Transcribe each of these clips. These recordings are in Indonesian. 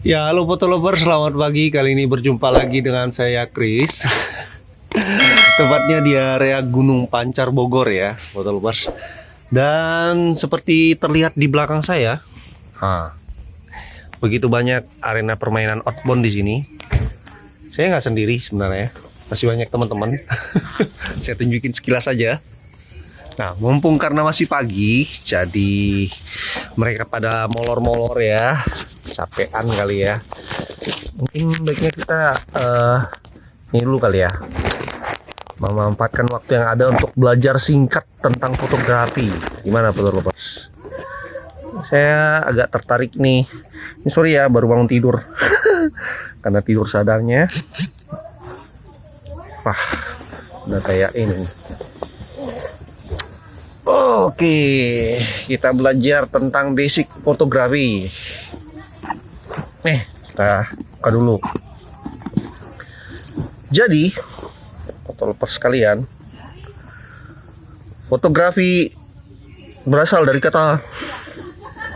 Ya, halo fotolovers, selamat pagi. Kali ini berjumpa lagi dengan saya Chris. Tepatnya di area Gunung Pancar Bogor ya, fotolovers. Dan seperti terlihat di belakang saya, begitu banyak arena permainan outbound di sini. Saya nggak sendiri sebenarnya, masih banyak teman-teman. Saya tunjukin sekilas saja. Nah, mumpung karena masih pagi, jadi mereka pada molor-molor ya, capean kali ya. Mungkin baiknya kita ini dulu kali ya, memanfaatkan waktu yang ada untuk belajar singkat tentang fotografi. Gimana fotographers? Saya agak tertarik nih. Ini sorry ya, baru bangun tidur. Karena tidur sadarnya, wah, udah kayak ini. Oke, kita belajar tentang basic fotografi. Kita buka dulu. Jadi, fotolovers sekalian, fotografi berasal dari kata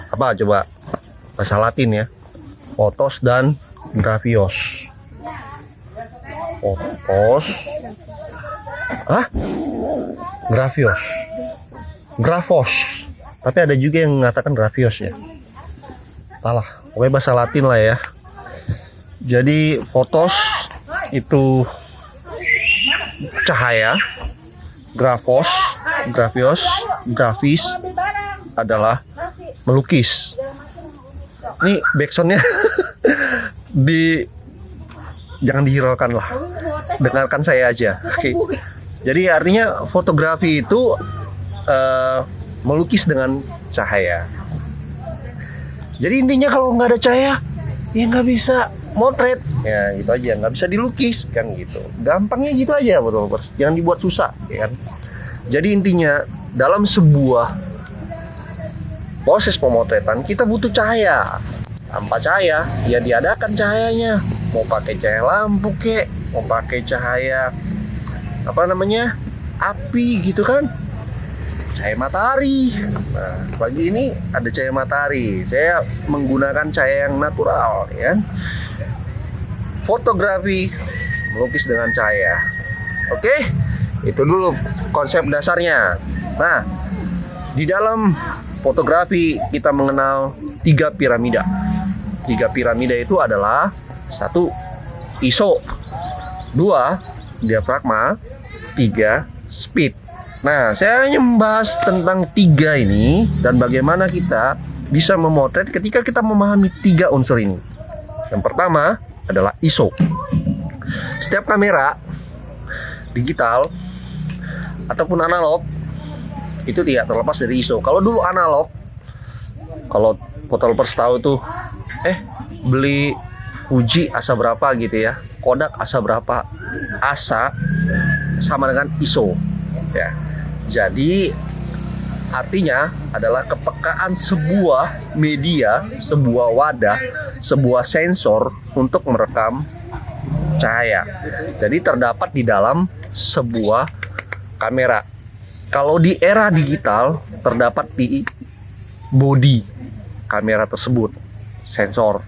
apa coba? Bahasa Latin ya. Fotos dan grafios. Fotos. Grafios. Grafos. Tapi ada juga yang mengatakan grafios ya. Entahlah, pokoknya bahasa Latin lah ya. Jadi fotos itu cahaya, grafos, grafios, grafis adalah melukis. Ini backsoundnya jangan dihiraukan lah, dengarkan saya aja. Oke. Jadi artinya fotografi itu melukis dengan cahaya. Jadi intinya kalau nggak ada cahaya, ya nggak bisa motret. Ya gitu aja, nggak bisa dilukis kan gitu. Gampangnya gitu aja, fotografer. Jangan dibuat susah, ya kan. Jadi intinya dalam sebuah proses pemotretan kita butuh cahaya. Tanpa cahaya, ya diadakan cahayanya. Mau pakai cahaya lampu kek, mau pakai cahaya api gitu kan. Cahaya matahari. Nah, pagi ini ada cahaya matahari. Saya menggunakan cahaya yang natural, ya. Fotografi melukis dengan cahaya. Oke, itu dulu konsep dasarnya. Nah, di dalam fotografi kita mengenal 3 piramida. 3 piramida itu adalah 1. ISO, 2. Diafragma, 3. Speed. Nah, saya hanya membahas tentang 3 ini dan bagaimana kita bisa memotret ketika kita memahami 3 unsur ini. Yang pertama adalah ISO. Setiap kamera digital ataupun analog itu tidak terlepas dari ISO. Kalau dulu analog, kalau fotolovers tahu tuh, beli Fuji asa berapa gitu ya, Kodak asa berapa, asa sama dengan ISO ya. Jadi artinya adalah kepekaan sebuah media, sebuah wadah, sebuah sensor untuk merekam cahaya. Jadi terdapat di dalam sebuah kamera. Kalau di era digital terdapat di bodi kamera tersebut, sensor.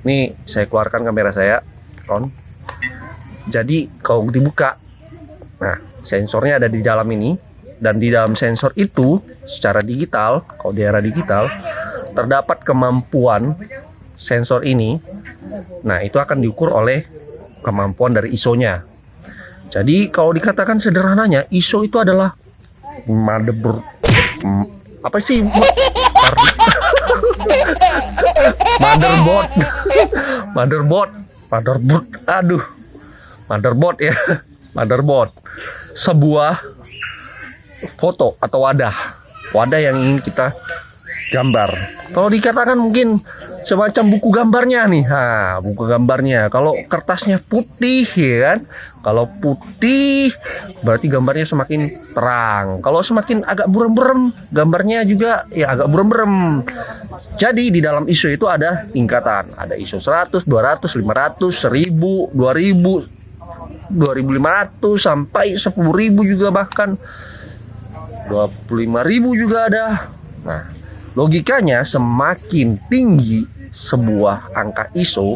Nih saya keluarkan kamera saya, on. Jadi kalau dibuka, nah sensornya ada di dalam ini, dan di dalam sensor itu secara digital, kalau di era digital terdapat kemampuan sensor ini. Nah, itu akan diukur oleh kemampuan dari ISO-nya. Jadi kalau dikatakan sederhananya, ISO itu adalah motherboard. Apa sih? Motherboard. Aduh. Motherboard ya. Motherboard. Sebuah foto atau wadah yang ingin kita gambar. Kalau dikatakan mungkin semacam buku gambarnya nih, buku gambarnya. Kalau kertasnya putih, ya kan? Kalau putih berarti gambarnya semakin terang. Kalau semakin agak buram-buram, gambarnya juga ya agak buram-buram. Jadi di dalam ISO itu ada tingkatan. Ada ISO 100, 200, 500, 1000, 2000, 2500 sampai 10.000 juga, bahkan 25.000 juga ada. Nah, logikanya semakin tinggi sebuah angka ISO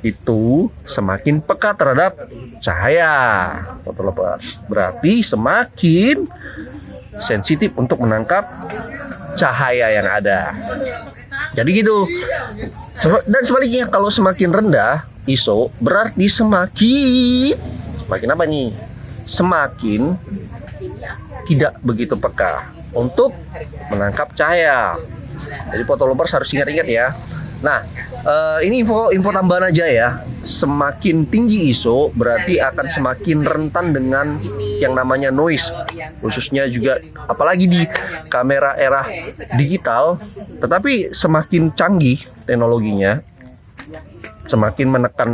itu semakin peka terhadap cahaya. Fotolovers, berarti semakin sensitif untuk menangkap cahaya yang ada. Jadi gitu. Dan sebaliknya, kalau semakin rendah ISO berarti semakin apa nih? Semakin tidak begitu peka untuk menangkap cahaya. Jadi fotolovers harus ingat-ingat ya. Nah, ini info tambahan aja ya. Semakin tinggi ISO berarti akan semakin rentan dengan yang namanya noise. Khususnya juga apalagi di kamera era digital. Tetapi semakin canggih teknologinya, semakin menekan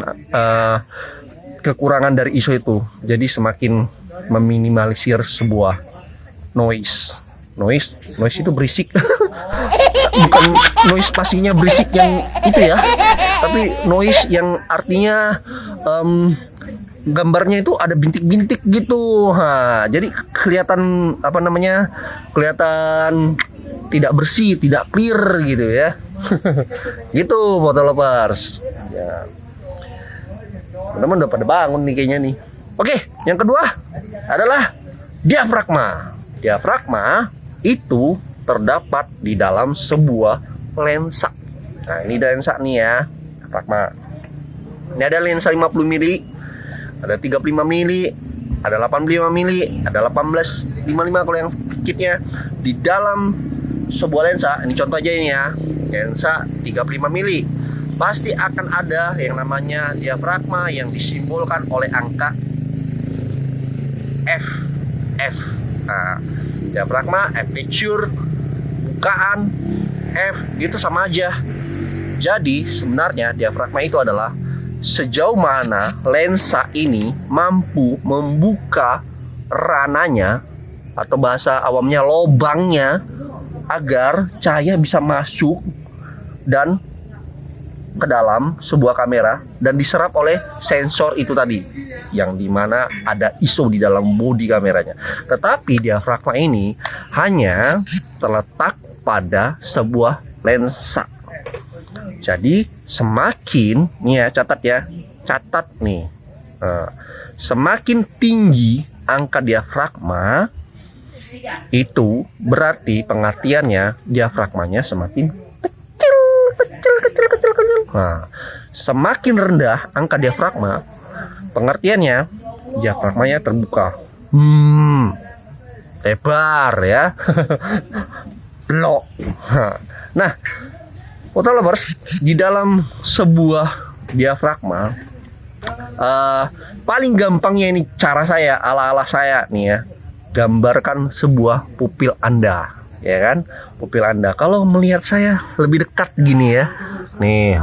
kekurangan dari ISO itu. Jadi semakin meminimalisir sebuah noise. Noise itu berisik. Bukan noise pastinya berisik yang itu ya, tapi noise yang artinya gambarnya itu ada bintik-bintik gitu. Jadi kelihatan kelihatan tidak bersih, tidak clear gitu ya. Gitu fotolovers. Ya. Teman-teman udah pada bangun nih kayaknya nih. Oke, yang kedua adalah diafragma. Diafragma itu terdapat di dalam sebuah lensa. Nah, ini lensa nih ya, diafragma. Ini ada lensa 50 mili, ada 35 mili, ada 85 mili, ada 1855 kalau yang kitnya. Di dalam sebuah lensa, ini contoh aja ini ya, lensa 35 mili. Pasti akan ada yang namanya diafragma yang disimbolkan oleh angka F. Nah, diafragma, aperture, bukaan, F, gitu sama aja. Jadi sebenarnya diafragma itu adalah sejauh mana lensa ini mampu membuka rananya atau bahasa awamnya lobangnya agar cahaya bisa masuk dan ke dalam sebuah kamera dan diserap oleh sensor itu tadi, yang dimana ada ISO di dalam bodi kameranya. Tetapi diafragma ini hanya terletak pada sebuah lensa. Jadi semakin nih ya, catat nih, semakin tinggi angka diafragma itu berarti pengertiannya diafragmanya semakin kecil. Nah, semakin rendah angka diafragma, pengertiannya diafragmanya terbuka, lebar ya. Blok. Nah, fotolovers, di dalam sebuah diafragma, paling gampangnya ini cara saya, ala-ala saya nih ya, gambarkan sebuah pupil Anda, ya kan? Pupil Anda. Kalau melihat saya lebih dekat gini ya, nih,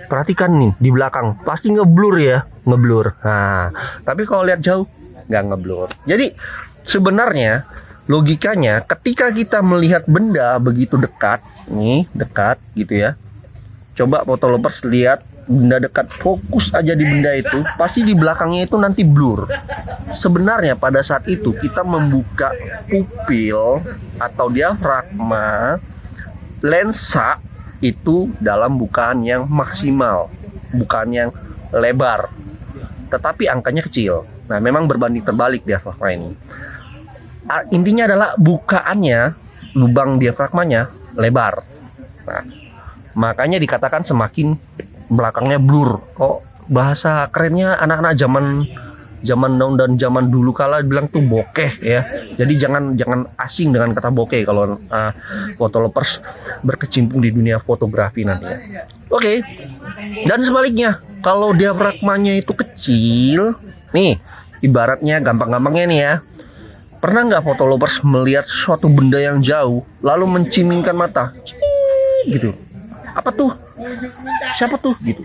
perhatikan nih di belakang, pasti ngeblur ya, ngeblur. Nah, tapi kalau lihat jauh nggak ngeblur. Jadi sebenarnya logikanya ketika kita melihat benda begitu dekat, nih dekat gitu ya. Coba fotolovers lihat benda dekat, fokus aja di benda itu, pasti di belakangnya itu nanti blur. Sebenarnya pada saat itu kita membuka pupil atau diafragma lensa itu dalam bukaan yang maksimal, bukaan yang lebar, tetapi angkanya kecil. Nah, memang berbanding terbalik diafragma ini. Intinya adalah bukaannya, lubang diafragmanya lebar. Nah, makanya dikatakan semakin belakangnya blur. Kok bahasa kerennya anak-anak zaman now dan zaman dulu kala bilang tuh bokeh ya. Jadi jangan asing dengan kata bokeh kalau fotolovers berkecimpung di dunia fotografi nantinya. Oke. Dan sebaliknya, kalau diafragmanya itu kecil, nih ibaratnya gampang-gampangnya nih ya. Pernah nggak fotolovers melihat suatu benda yang jauh lalu mencimingkan mata? Gitu. Apa tuh? Siapa tuh? Gitu.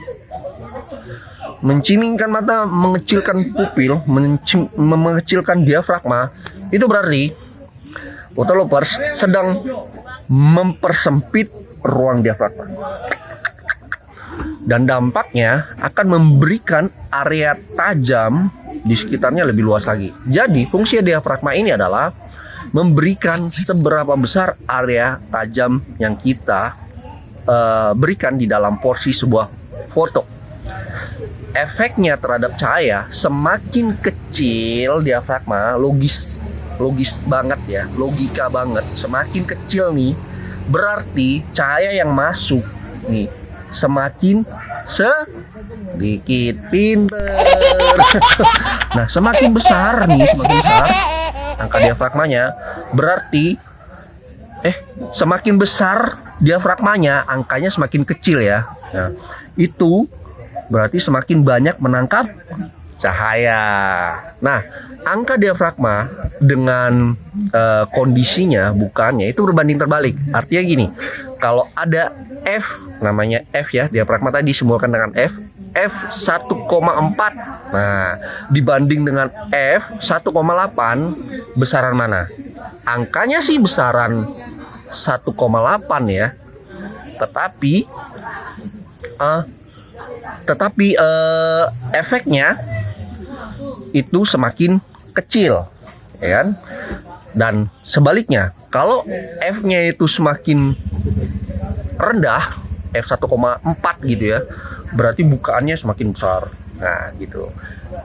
Mencimingkan mata, mengecilkan pupil, mengecilkan diafragma, itu berarti fotolovers sedang mempersempit ruang diafragma. Dan dampaknya akan memberikan area tajam di sekitarnya lebih luas lagi. Jadi fungsi diafragma ini adalah memberikan seberapa besar area tajam yang kita berikan di dalam porsi sebuah foto. Efeknya terhadap cahaya semakin kecil diafragma, logis banget ya, logika banget. Semakin kecil nih, berarti cahaya yang masuk nih semakin sedikit. Pinter. Nah, semakin besar angka diafragmanya, berarti semakin besar diafragmanya, angkanya semakin kecil ya. Nah, itu berarti semakin banyak menangkap cahaya. Nah, angka diafragma dengan kondisinya, bukannya, itu berbanding terbalik. Artinya gini, kalau ada F, namanya F ya, diafragma tadi simbolkan dengan F 1,4. Nah, dibanding dengan F 1,8, besaran mana? Angkanya sih besaran 1,8 ya. Tetapi efeknya itu semakin kecil, ya kan? Dan sebaliknya, kalau F-nya itu semakin rendah, F 1,4 gitu ya, berarti bukaannya semakin besar. Nah, gitu.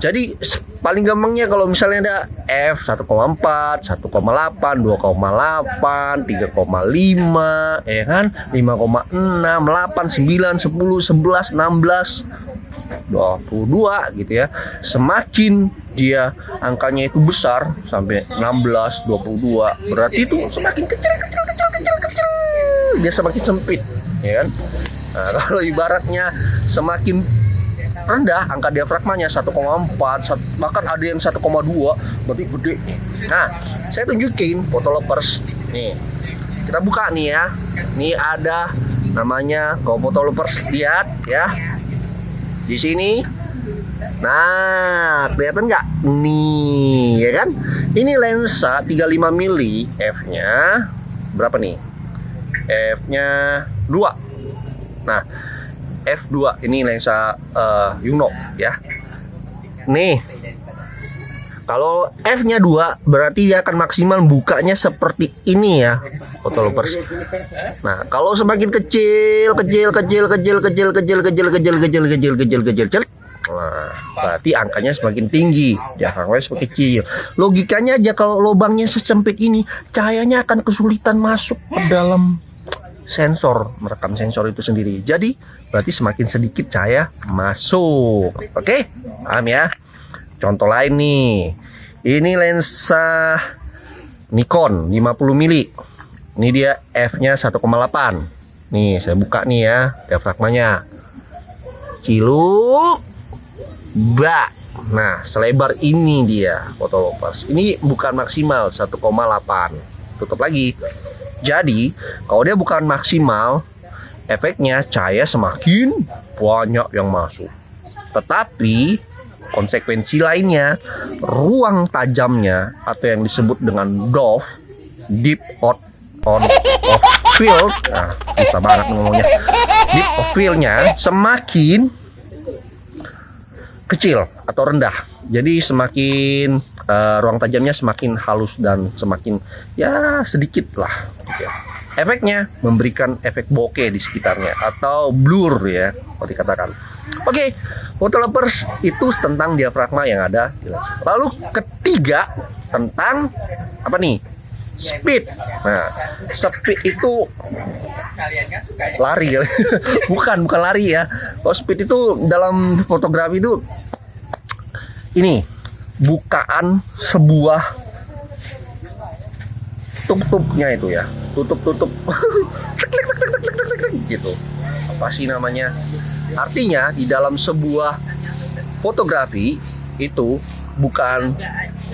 Jadi paling gampangnya kalau misalnya ada F 1,4, 1,8, 2,8, 3,5, ya kan? 5,6, 8, 9, 10, 11, 16, 22 gitu ya. Semakin dia angkanya itu besar sampai 16, 22, berarti itu semakin kecil. Dia semakin sempit, ya kan? Nah, kalau ibaratnya semakin rendah angka diafragmanya 1,4, bahkan ada yang 1,2, berarti gede. Nah, saya tunjukin Photolovers nih. Kita buka nih ya. Nih ada namanya, kalau Photolovers lihat ya. Di sini. Nah, kelihatan nggak? Nih, ya kan? Ini lensa 35 mili, f-nya berapa nih? F-nya 2. Nah, F2 ini lensa Yungno ya. Nih, kalau F-nya 2 berarti dia akan maksimal bukanya seperti ini ya, Photolovers. Nah, kalau semakin kecil, nah, berarti angkanya semakin tinggi, diafragmanya semakin kecil. Logikanya aja, kalau lubangnya sesempit ini, cahayanya akan kesulitan masuk ke dalam sensor, merekam sensor itu sendiri. Jadi berarti semakin sedikit cahaya masuk. Oke, paham ya? Contoh lain nih, ini lensa Nikon 50 mili. Ini dia f-nya 1,8. Nih saya buka nih ya, diafragmanya. Ciluk bak. Nah, selebar ini dia Photolovers. Ini bukan maksimal 1,8. Tutup lagi. Jadi, kalau dia bukan maksimal, efeknya cahaya semakin banyak yang masuk. Tetapi, konsekuensi lainnya, ruang tajamnya atau yang disebut dengan DOF, Deep of Field, nah, susah banget ngomongnya. Deep of Field-nya semakin kecil atau rendah. Jadi semakin ruang tajamnya semakin halus dan semakin ya sedikit lah. Ya. Efeknya memberikan efek bokeh di sekitarnya atau blur ya, kalau dikatakan. Oke, Photolovers itu tentang diafragma yang ada di lensa. Lalu ketiga tentang apa nih? Speed. Nah, speed itu lari, bukan lari ya. Kalau speed itu dalam fotografi itu ini bukaan sebuah tutupnya itu ya, tutup gitu. Apa sih namanya? Artinya di dalam sebuah fotografi itu, bukan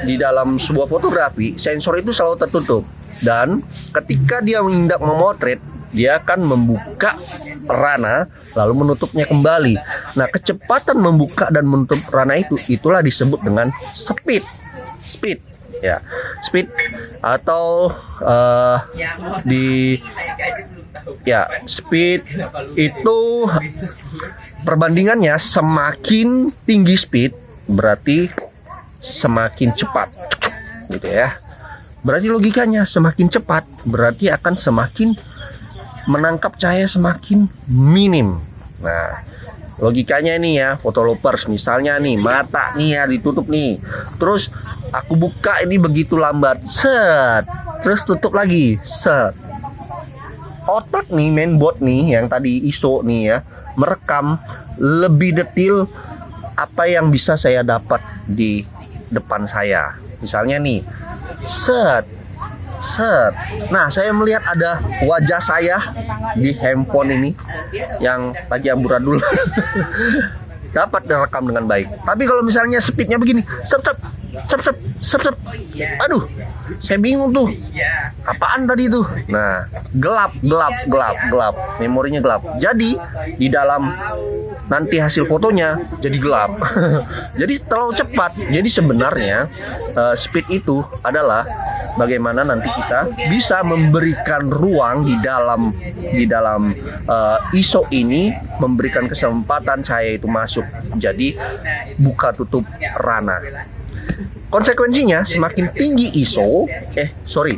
di dalam sebuah fotografi, sensor itu selalu tertutup, dan ketika dia hendak memotret, dia akan membuka rana lalu menutupnya kembali. Nah, kecepatan membuka dan menutup rana itu, itulah disebut dengan speed ya, speed atau speed itu perbandingannya, semakin tinggi speed berarti semakin cepat gitu ya. Berarti logikanya semakin cepat berarti akan semakin menangkap cahaya semakin minim. Nah, logikanya nih ya, foto lovers, misalnya nih mata nih ya ditutup nih, terus aku buka ini begitu lambat, set, terus tutup lagi, set. Otak nih, mainboard nih yang tadi ISO nih ya, merekam lebih detail apa yang bisa saya dapat di depan saya. Misalnya nih, set, set. Nah, saya melihat ada wajah saya di handphone ini yang lagi amburadul. Dapat direkam dengan baik. Tapi kalau misalnya speednya begini, sep sep sep sep sep sep. Aduh, saya bingung tuh. Apaan tadi itu? Nah, gelap. Memorinya gelap. Jadi di dalam nanti hasil fotonya jadi gelap. Jadi terlalu cepat. Jadi sebenarnya speed itu adalah bagaimana nanti kita bisa memberikan ruang di dalam ISO ini, memberikan kesempatan cahaya itu masuk. Jadi buka tutup ranah. Konsekuensinya semakin tinggi ISO,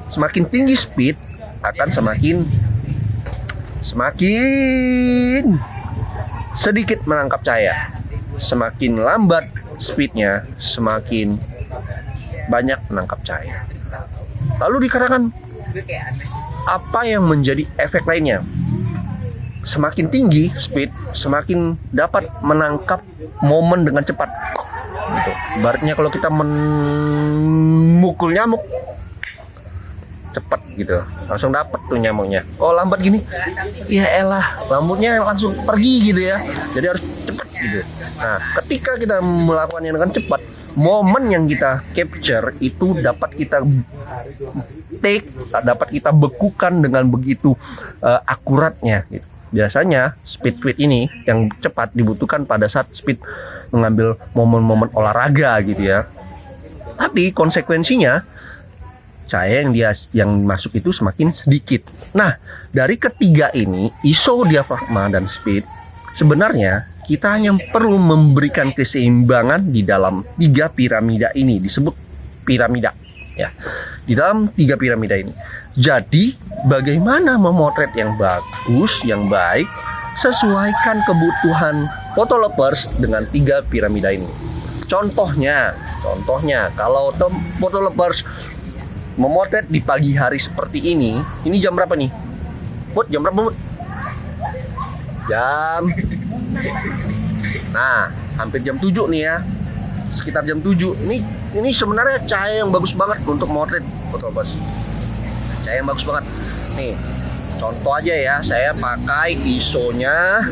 semakin tinggi speed akan semakin sedikit menangkap cahaya. Semakin lambat speednya, semakin banyak menangkap cahaya. Lalu dikatakan apa yang menjadi efek lainnya? Semakin tinggi speed, semakin dapat menangkap momen dengan cepat. Gitu. Ibaratnya kalau kita memukul nyamuk cepat gitu, langsung dapat tuh nyamuknya. Oh, lambat gini, ya elah, rambutnya langsung pergi gitu ya. Jadi harus cepat gitu. Nah, ketika kita melakukannya dengan cepat, momen yang kita capture itu dapat kita take, dapat kita bekukan dengan begitu akuratnya gitu. Biasanya speed tweet ini yang cepat dibutuhkan pada saat speed mengambil momen-momen olahraga gitu ya. Tapi konsekuensinya cahaya yang masuk itu semakin sedikit. Nah, dari ketiga ini, ISO, diafragma, dan speed, sebenarnya kita hanya perlu memberikan keseimbangan di dalam 3 piramida ini, disebut piramida ya. Di dalam 3 piramida ini. Jadi, bagaimana memotret yang bagus, yang baik, sesuaikan kebutuhan foto lovers dengan 3 piramida ini. Contohnya, kalau foto lovers memotret di pagi hari seperti ini jam berapa nih? Jam berapa, Bud? Nah, hampir jam 7 nih ya. Sekitar jam 7. Ini sebenarnya cahaya yang bagus banget untuk memotret foto lovers. Cahaya yang bagus banget. Nih, contoh aja ya, saya pakai ISO-nya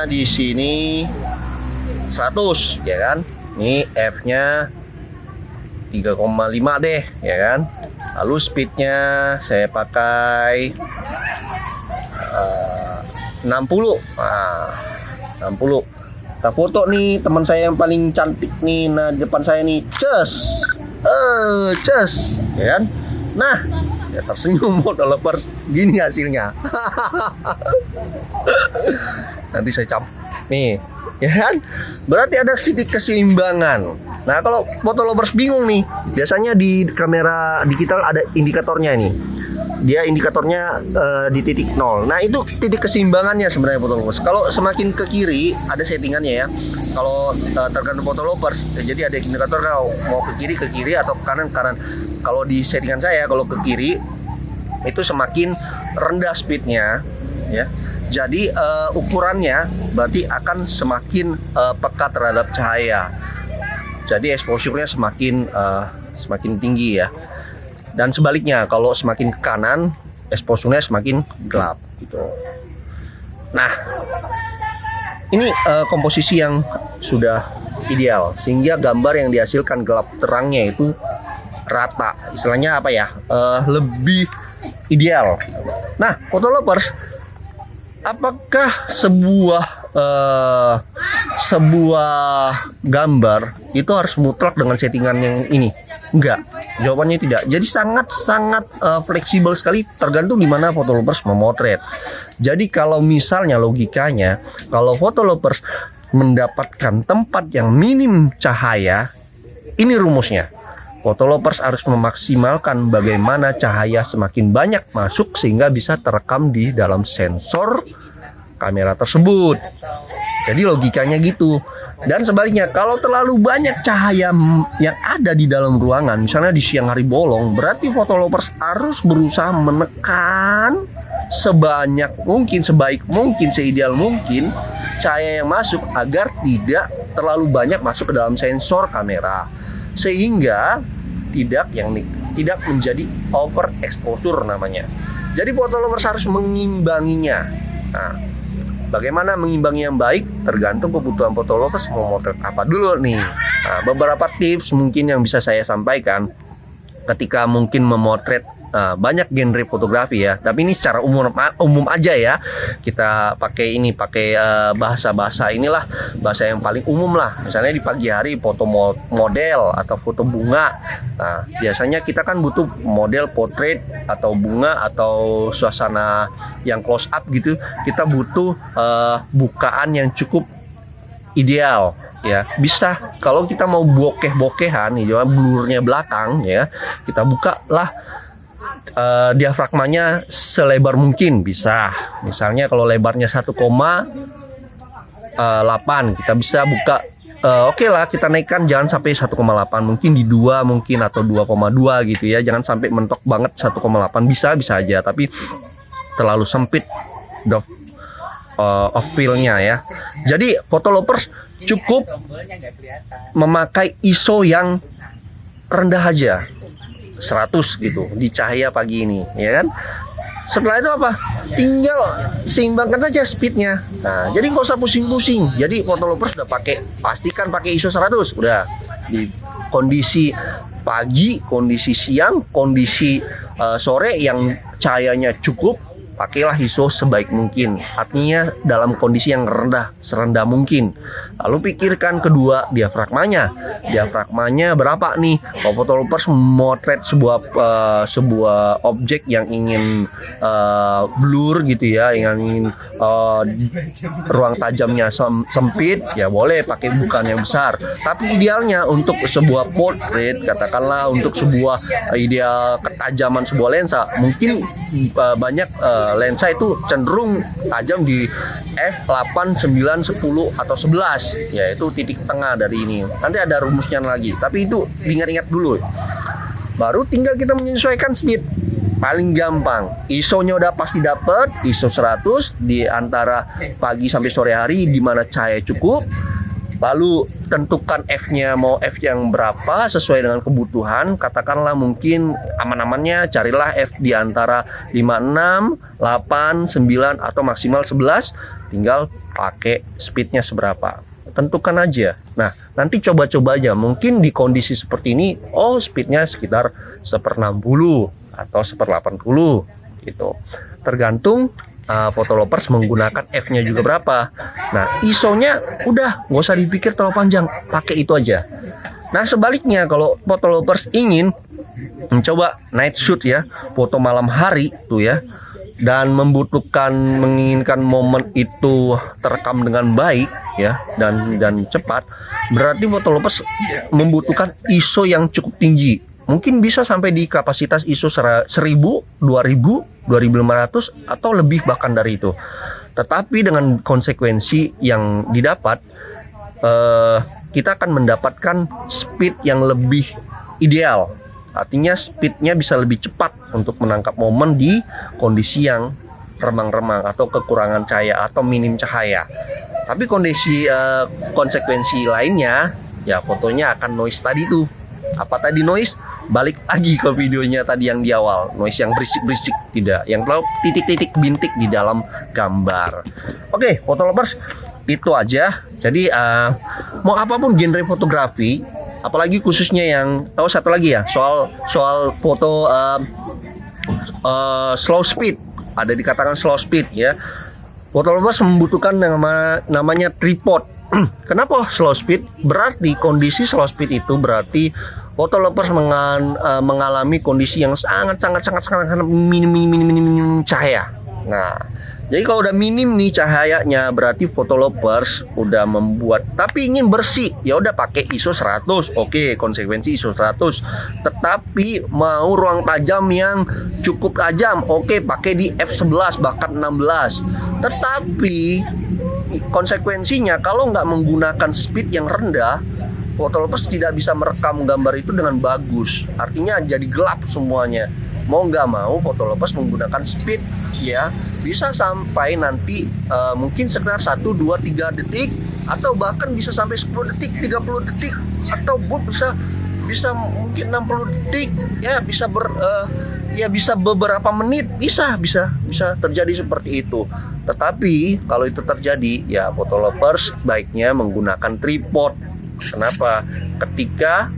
di sini 100 ya kan. Ini F-nya 3,5 deh ya kan. Lalu speednya saya pakai 60. Nah, 60. Kita foto nih teman saya yang paling cantik nih, nah di depan saya nih, ces, ya kan? Nah, ya tersenyum developer, gini hasilnya. Nanti saya cap, nih, ya kan? Berarti ada sedikit keseimbangan. Nah, kalau foto lovers bingung nih, biasanya di kamera digital ada indikatornya nih. Dia indikatornya di titik 0. Nah, itu titik keseimbangannya sebenarnya foto lovers. Kalau semakin ke kiri ada settingannya ya. Kalau tergantung foto lovers, jadi ada indikator kalau mau ke kiri atau ke kanan. Kalau di settingan saya, kalau ke kiri itu semakin rendah speednya ya. Jadi ukurannya berarti akan semakin peka terhadap cahaya. Jadi exposure-nya semakin tinggi ya. Dan sebaliknya, kalau semakin ke kanan, exposure-nya semakin gelap gitu. Nah, ini komposisi yang sudah ideal, sehingga gambar yang dihasilkan gelap terangnya itu rata. Istilahnya apa ya? Lebih ideal. Nah, foto lovers, apakah sebuah gambar itu harus mutlak dengan settingan yang ini? Enggak, jawabannya tidak. Jadi sangat fleksibel sekali, tergantung di mana foto lovers memotret. Jadi kalau misalnya logikanya, kalau foto lovers mendapatkan tempat yang minim cahaya, ini rumusnya. Fotolovers harus memaksimalkan bagaimana cahaya semakin banyak masuk sehingga bisa terekam di dalam sensor kamera tersebut. Jadi logikanya gitu. Dan sebaliknya, kalau terlalu banyak cahaya yang ada di dalam ruangan, misalnya di siang hari bolong, berarti fotolovers harus berusaha menekan sebanyak mungkin, sebaik mungkin, seideal mungkin cahaya yang masuk agar tidak terlalu banyak masuk ke dalam sensor kamera, sehingga tidak menjadi overexposure namanya. Jadi fotolovers harus mengimbanginya. Nah, bagaimana mengimbangi yang baik tergantung kebutuhan fotolovers mau motret apa dulu nih. Nah, beberapa tips mungkin yang bisa saya sampaikan ketika mungkin memotret banyak genre fotografi ya, tapi ini secara umum aja ya. Kita pakai bahasa inilah, bahasa yang paling umum lah. Misalnya di pagi hari foto model atau foto bunga. Nah, biasanya kita kan butuh model portrait atau bunga atau suasana yang close up gitu. Kita butuh bukaan yang cukup ideal ya. Bisa kalau kita mau bokeh-bokehan nih, blurnya belakang ya, kita buka lah diafragmanya selebar mungkin bisa. Misalnya kalau lebarnya 1,8 kita bisa buka, oke lah kita naikkan jangan sampai 1,8, mungkin di 2 mungkin atau 2,2 gitu ya. Jangan sampai mentok banget 1,8, bisa aja, tapi terlalu sempit of field-nya ya. Jadi fotolovers cukup memakai ISO yang rendah aja, 100 gitu di cahaya pagi ini ya kan. Setelah itu apa? Tinggal seimbangkan saja speednya. Nah, jadi nggak usah pusing-pusing. Jadi fotolovers udah pastikan pakai ISO 100. Udah di kondisi pagi, kondisi siang, kondisi sore yang cahayanya cukup, pakailah ISO sebaik mungkin. Artinya dalam kondisi yang rendah, serendah mungkin. Lalu pikirkan kedua, diafragmanya. Diafragmanya berapa nih? Kalau fotolovers motret sebuah objek yang ingin blur gitu ya, yang ingin ruang tajamnya sempit, ya boleh pakai bukaan yang besar. Tapi idealnya untuk sebuah portrait, katakanlah untuk sebuah ideal ketajaman sebuah lensa, mungkin banyak lensa itu cenderung tajam di f8, 9, 10 atau 11 ya, itu titik tengah dari ini. Nanti ada rumusnya lagi, tapi itu diingat-ingat dulu. Baru tinggal kita menyesuaikan speed. Paling gampang, ISO-nya udah pasti dapet, ISO 100 di antara pagi sampai sore hari di mana cahaya cukup. Lalu tentukan F-nya, mau F yang berapa sesuai dengan kebutuhan. Katakanlah mungkin aman-amannya carilah F di antara 56, 8, 9 atau maksimal 11. Tinggal pakai speednya seberapa, tentukan aja. Nah, nanti coba-coba aja. Mungkin di kondisi seperti ini, speednya sekitar 1/60 atau 1/80 gitu. Tergantung fotolovers menggunakan F-nya juga berapa. Nah, ISO-nya udah nggak usah dipikir terlalu panjang, pakai itu aja. Nah, sebaliknya kalau fotolovers ingin mencoba night shoot ya, foto malam hari tuh ya, dan menginginkan momen itu terekam dengan baik ya, dan cepat, berarti fotolovers membutuhkan ISO yang cukup tinggi. Mungkin bisa sampai di kapasitas ISO 1000, 2000, 2500 atau lebih bahkan dari itu. Tetapi dengan konsekuensi yang didapat, kita akan mendapatkan speed yang lebih ideal. Artinya speednya bisa lebih cepat untuk menangkap momen di kondisi yang remang-remang atau kekurangan cahaya atau minim cahaya. Tapi konsekuensi lainnya ya, fotonya akan noise tadi tuh. Apa tadi noise? Balik lagi ke videonya tadi yang di awal, noise yang berisik-berisik, tidak, yang terlalu titik-titik bintik di dalam gambar. Oke, fotolovers, itu aja. Jadi mau apapun genre fotografi, apalagi khususnya yang satu lagi ya, soal foto slow speed, ada dikatakan slow speed ya. Fotolovers membutuhkan namanya tripod. Kenapa slow speed? Berarti kondisi slow speed itu berarti fotolovers mengalami kondisi yang sangat minim cahaya. Nah, Jadi kalau udah minim nih cahayanya, berarti fotolovers udah membuat, tapi ingin bersih, ya udah pakai ISO 100. Oke, konsekuensi ISO 100. Tetapi mau ruang tajam yang cukup tajam, oke, pakai di f11 bahkan 16. Tetapi konsekuensinya kalau nggak menggunakan speed yang rendah, fotolovers tidak bisa merekam gambar itu dengan bagus. Artinya jadi gelap semuanya. Mau nggak mau fotolovers menggunakan speed ya, bisa sampai nanti mungkin sekitar 1, 2, 3 detik, atau bahkan bisa sampai 10 detik, 30 detik, atau bisa mungkin 60 detik ya, bisa beberapa menit, bisa terjadi seperti itu. Tetapi kalau itu terjadi ya, fotolovers baiknya menggunakan tripod. Kenapa? Ketika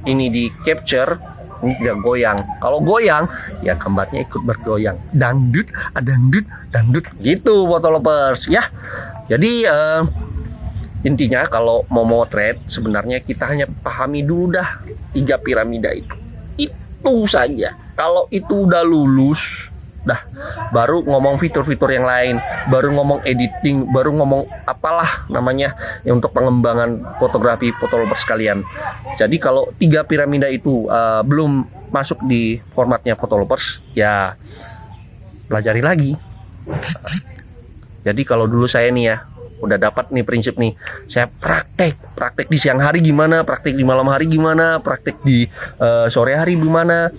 ini di capture, ini tidak goyang. Kalau goyang, ya gambarnya ikut bergoyang. Dangdut gitu fotolovers ya. Jadi intinya kalau mau motret, sebenarnya kita hanya pahami dulu dah 3 piramida itu. Itu saja. Kalau itu udah lulus, dah baru ngomong fitur-fitur yang lain, baru ngomong editing, baru ngomong apalah namanya ya, untuk pengembangan fotografi fotolovers sekalian. Jadi kalau 3 piramida itu belum masuk di formatnya fotolovers, ya pelajari lagi. Jadi kalau dulu saya nih ya udah dapat nih prinsip nih, saya praktek di siang hari gimana, praktek di malam hari gimana, praktek di sore hari gimana.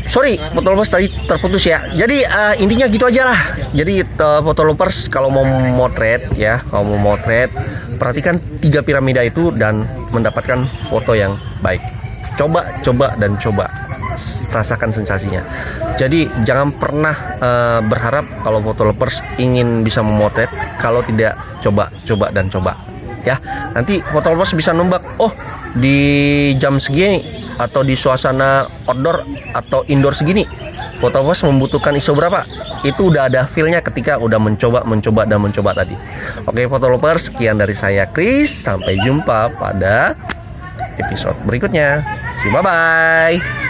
Sorry, fotolovers tadi terputus ya. Jadi intinya gitu aja lah. Jadi fotolovers kalau mau motret ya, perhatikan 3 piramida itu dan mendapatkan foto yang baik. Coba rasakan sensasinya. Jadi jangan pernah berharap kalau fotolovers ingin bisa memotret kalau tidak coba ya. Nanti fotolovers bisa nembak, oh di jam segini atau di suasana outdoor atau indoor segini fotolovers membutuhkan ISO berapa. Itu udah ada feel-nya ketika udah mencoba tadi. Oke fotolovers, sekian dari saya Chris, sampai jumpa pada episode berikutnya. Bye bye.